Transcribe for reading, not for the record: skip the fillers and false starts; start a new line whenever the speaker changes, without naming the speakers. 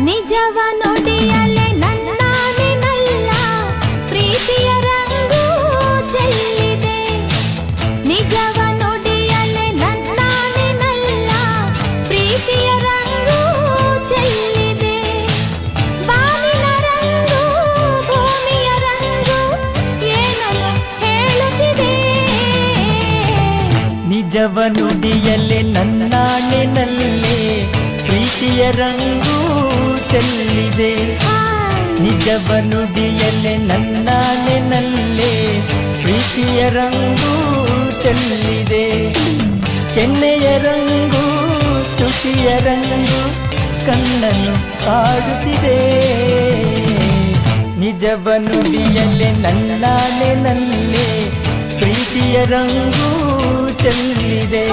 ನಿಜವ ನುಡಿಯಲೆ ನನ್ನಾನೆನಲ್ಲ ಪ್ರೀತಿಯ ರಂಗು ಚೆಲ್ಲಿದೆ. ನಿಜವ ನುಡಿಯಲೆ ನನ್ನಾನೆನಲ್ಲ ಪ್ರೀತಿಯ ರಂಗು ಚೆಲ್ಲಿದೆ. ಬಾನಿನ ರಂಗು ಭೂಮಿಯ ರಂಗು ಏನನ್ನು ಹೇಳುತ್ತಿದೆ.
ನಿಜವ ನುಡಿಯಲೆ ನನ್ನಾನೆನಲ್ಲೇ ಪ್ರೀತಿಯ ರಂಗು ಚೆಲ್ಲಿದೆ. ನಿಜವ ನುಡಿಯಲೆ ನನ್ನಾನೆನಲ್ಲೇ ಪ್ರೀತಿಯ ರಂಗು ಚೆಲ್ಲಿದೆ. ಕೆನ್ನೆಯ ರಂಗು ತುಟಿಯ ರಂಗು ಕಣ್ಣನ್ನು ಕಾಡುತ್ತಿದೆ. ನಿಜವ ನುಡಿಯಲೆ ನನ್ನಾನೆನಲ್ಲೇ ಪ್ರೀತಿಯ ರಂಗು ಚೆಲ್ಲಿದೆ.